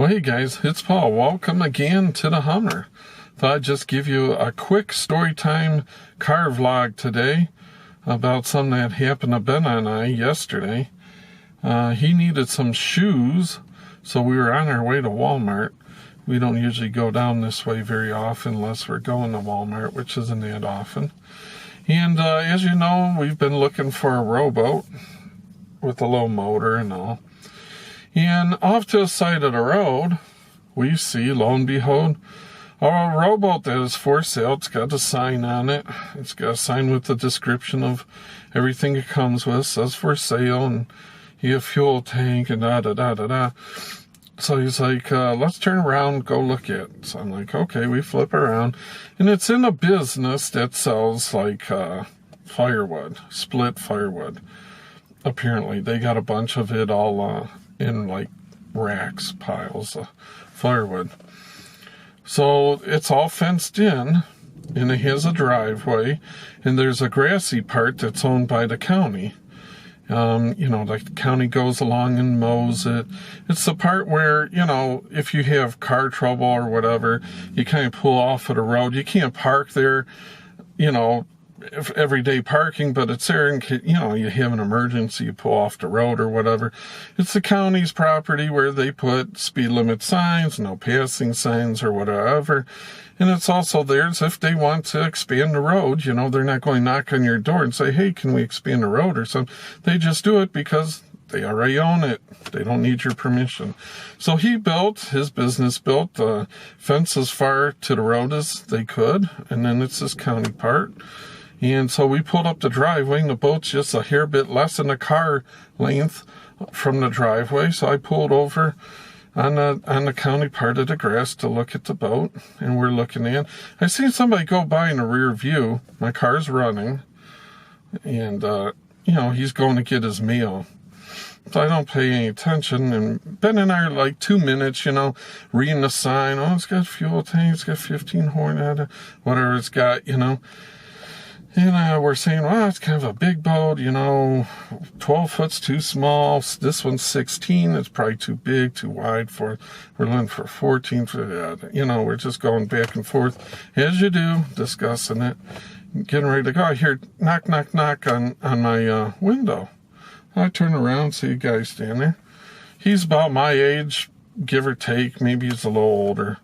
Well, hey guys, it's Paul. Welcome again to the Hummer. Thought I'd just give you a quick story time car vlog today about something that happened to Ben and I yesterday. He needed some shoes, so we were on our way to Walmart. We don't usually go down this way very often unless we're going to Walmart, which isn't that often. And as you know, we've been looking for a rowboat with a low motor and all. And off to the side of the road, we see, lo and behold, a rowboat that is for sale. It's got a sign on it. It's got a sign with the description of everything it comes with. It says for sale, and you have fuel tank and da-da-da-da-da. So he's like, let's turn around, go look at it. So I'm like, okay, we flip around. And it's in a business that sells like firewood, split firewood. Apparently, they got a bunch of it all in like racks, piles of firewood. So it's all fenced in, and it has a driveway, and there's a grassy part that's owned by the county. Like the county goes along and mows it. It's the part where, if you have car trouble or whatever, you kind of pull off of the road. You can't park there, everyday parking, but it's there in case, you have an emergency, you pull off the road or whatever. It's the county's property where they put speed limit signs, no passing signs or whatever. And it's also theirs if they want to expand the road. They're not going to knock on your door and say, hey, can we expand the road or something? They just do it because they already own it. They don't need your permission. So his business built the fence as far to the road as they could, and then it's this county part. And so we pulled up the driveway, and the boat's just a hair bit less than a car length from the driveway. So I pulled over on the county part of the grass to look at the boat, and we're looking in. I seen somebody go by in the rear view. My car's running, and, he's going to get his meal. So I don't pay any attention, and Ben and I are like 2 minutes, reading the sign. Oh, it's got fuel tank, it's got 15 horn, whatever it's got, And we're saying, well, it's kind of a big boat, 12 foot's too small. This one's 16. It's probably too big, too wide for, we're looking for 14. We're just going back and forth, as you do, discussing it, getting ready to go. I hear knock, knock, knock on my window. I turn around, see a guy standing there. He's about my age, give or take. Maybe he's a little older.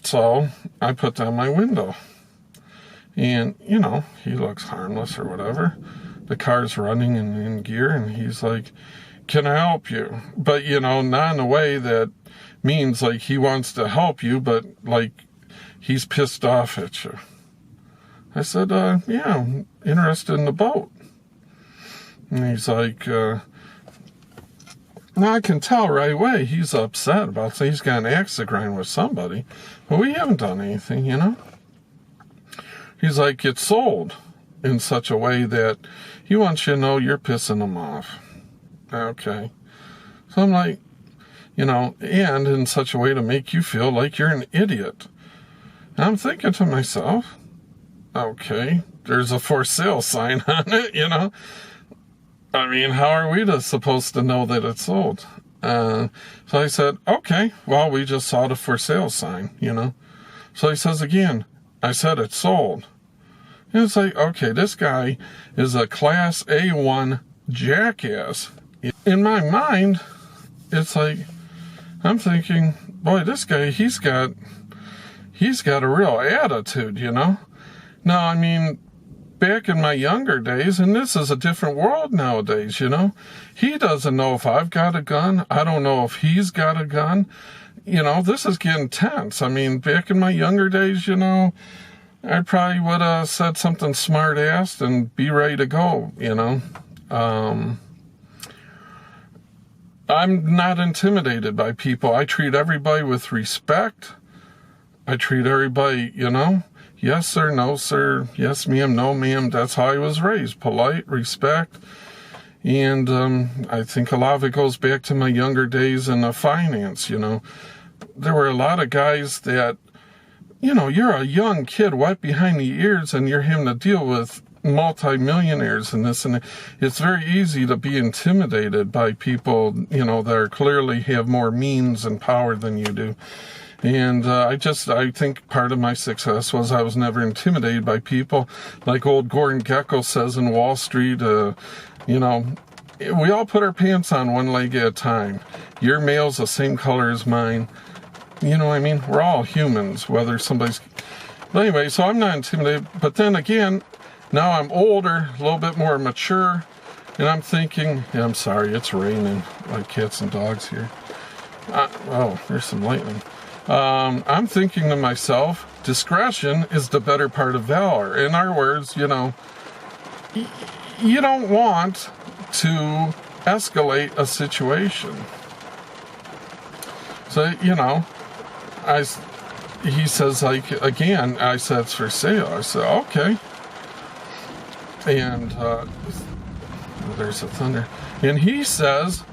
So I put down my window. And, he looks harmless or whatever. The car's running and in gear, and he's like, can I help you? But, not in a way that means like he wants to help you, but like he's pissed off at you. I said, yeah, I'm interested in the boat. And he's like, now I can tell right away he's upset about saying he's got an axe to grind with somebody, but we haven't done anything, He's like, it's sold in such a way that he wants you to know you're pissing him off. Okay. So I'm like, and in such a way to make you feel like you're an idiot. And I'm thinking to myself, okay, there's a for sale sign on it, I mean, how are we supposed to know that it's sold? So I said, okay, well, we just saw the for sale sign, So he says again, I said it's sold. And it's like, okay, this guy is a Class A1 jackass. In my mind, it's like, I'm thinking, boy, this guy, he's got a real attitude, Now, I mean, back in my younger days, and this is a different world nowadays, he doesn't know if I've got a gun. I don't know if he's got a gun. This is getting tense. I mean, back in my younger days, I probably would have said something smart-assed and be ready to go, I'm not intimidated by people. I treat everybody with respect. I treat everybody, yes, sir, no, sir, yes, ma'am, no, ma'am. That's how I was raised. Polite, respect. And I think a lot of it goes back to my younger days in the finance, There were a lot of guys that, you're a young kid wet behind the ears, and you're having to deal with multi-millionaires and this and that. It's very easy to be intimidated by people, that are clearly have more means and power than you do. And I think part of my success was I was never intimidated by people. Like old Gordon Gekko says in Wall Street, we all put our pants on one leg at a time. Your mail's the same color as mine. You know what I mean? We're all humans, whether somebody's... But anyway, so I'm not intimidated. But then again, now I'm older, a little bit more mature, and I'm thinking, I'm sorry, it's raining like cats and dogs here. There's some lightning. I'm thinking to myself, discretion is the better part of valor. In other words, you don't want to escalate a situation. So, he says, again, I said, it's for sale. I said, okay. And there's a thunder. And he says,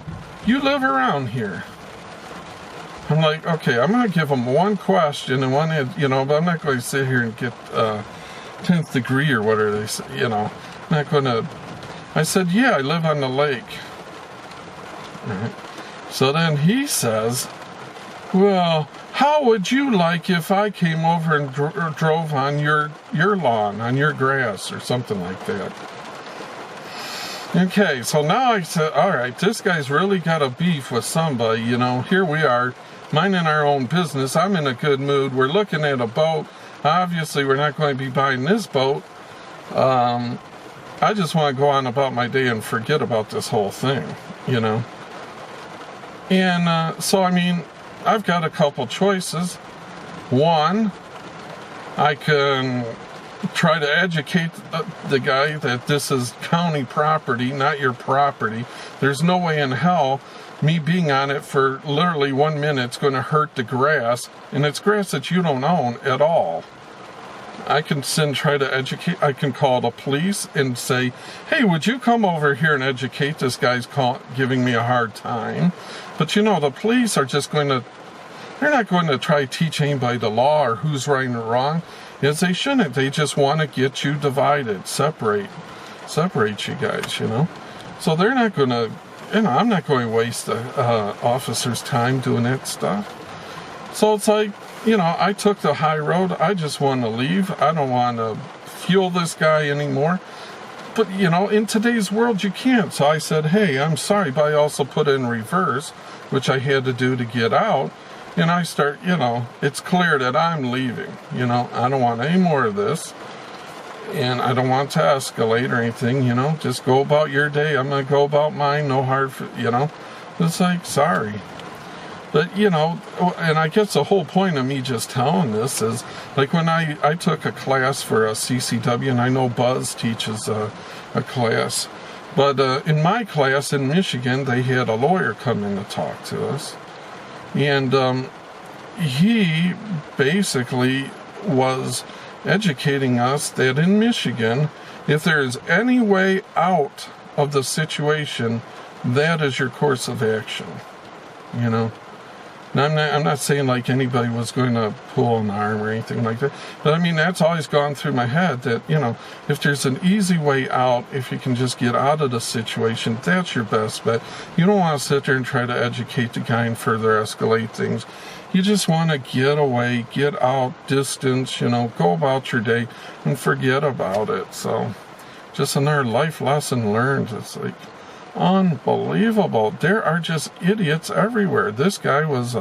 you live around here. I'm like, okay, I'm going to give him one question and one, but I'm not going to sit here and get 10th degree or whatever they say, I'm not going to. I said, yeah, I live on the lake. All right. So then he says, well, how would you like if I came over and drove on your lawn, on your grass, or something like that? Okay, so now I said, all right, this guy's really got a beef with somebody, here we are, minding our own business. I'm in a good mood. We're looking at a boat. Obviously, we're not going to be buying this boat. I just want to go on about my day and forget about this whole thing, And so, I've got a couple choices. One, I can try to educate the guy that this is county property, not your property. There's no way in hell me being on it for literally 1 minute is going to hurt the grass, and it's grass that you don't own at all. I can try to educate. I can call the police and say, hey, would you come over here and educate this guy's giving me a hard time? But the police are just they're not going to try to teach anybody the law or who's right and wrong, as they shouldn't. They just want to get you divided, separate you guys, So they're not going to, I'm not going to waste the officer's time doing that stuff. So it's like, I took the high road. I just want to leave. I don't want to fuel this guy anymore. But, in today's world, you can't. So I said, hey, I'm sorry, but I also put it in reverse, which I had to do to get out. And I start, it's clear that I'm leaving. I don't want any more of this. And I don't want to escalate or anything, just go about your day. I'm going to go about mine. No hard, It's like, sorry. But, and I guess the whole point of me just telling this is, like when I took a class for a CCW, and I know Buzz teaches a class. But in my class in Michigan, they had a lawyer come in to talk to us. And he basically was educating us that in Michigan, if there is any way out of the situation, that is your course of action. And I'm not saying like anybody was going to pull an arm or anything like that. But that's always gone through my head that, if there's an easy way out, if you can just get out of the situation, that's your best bet. You don't want to sit there and try to educate the guy and further escalate things. You just want to get away, get out, distance, go about your day and forget about it. So just another life lesson learned. It's like, unbelievable. There are just idiots everywhere. This guy was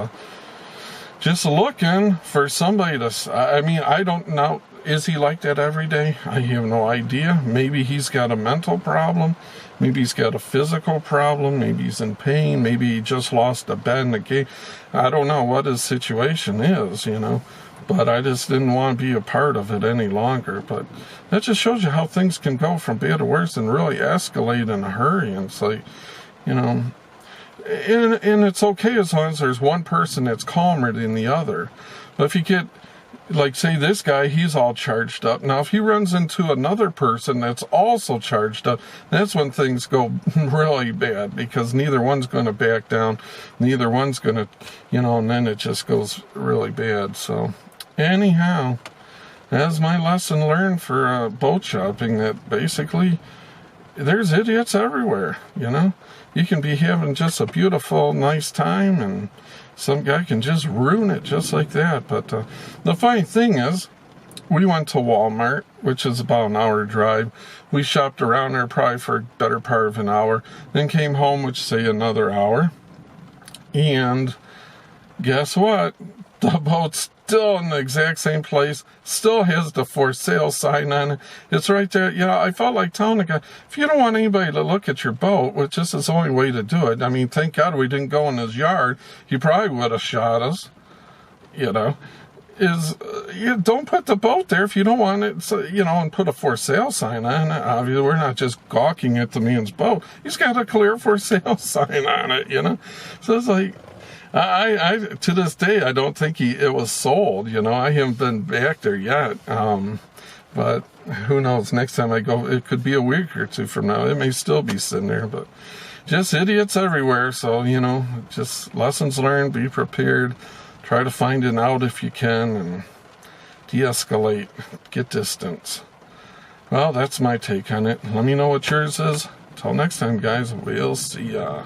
just looking for somebody to... I don't know. Is he like that every day? I have no idea. Maybe he's got a mental problem. Maybe he's got a physical problem. Maybe he's in pain. Maybe he just lost a bet in the game. I don't know what his situation is, But I just didn't want to be a part of it any longer. But that just shows you how things can go from bad to worse and really escalate in a hurry. And it's like, and it's okay as long as there's one person that's calmer than the other. But if you get, like, say this guy, he's all charged up. Now, if he runs into another person that's also charged up, that's when things go really bad, because neither one's going to back down. Neither one's going to, and then it just goes really bad. So... anyhow, That's my lesson learned for boat shopping, that basically there's idiots everywhere, you know. You can be having just a beautiful, nice time, and some guy can just ruin it just like that. But the funny thing is, we went to Walmart, which is about an hour drive. We shopped around there probably for a better part of an hour, then came home, which say another hour. And guess what? The boat's still in the exact same place, still has the for sale sign on it. It's right there. You know, I felt like telling the guy, if you don't want anybody to look at your boat, which is the only way to do it. I mean, thank God we didn't go in his yard. He probably would have shot us, you know. You don't put the boat there if you don't want it, so, you know, and put a for sale sign on it. Obviously, we're not just gawking at the man's boat. He's got a clear for sale sign on it, you know. So it's like, I to this day, I don't think it was sold, you know. I haven't been back there yet. But who knows, next time I go, it could be a week or two from now. It may still be sitting there, but just idiots everywhere. So, you know, just lessons learned, be prepared. Try to find an out if you can, and de-escalate, get distance. Well, that's my take on it. Let me know what yours is. Till next time, guys, we'll see ya.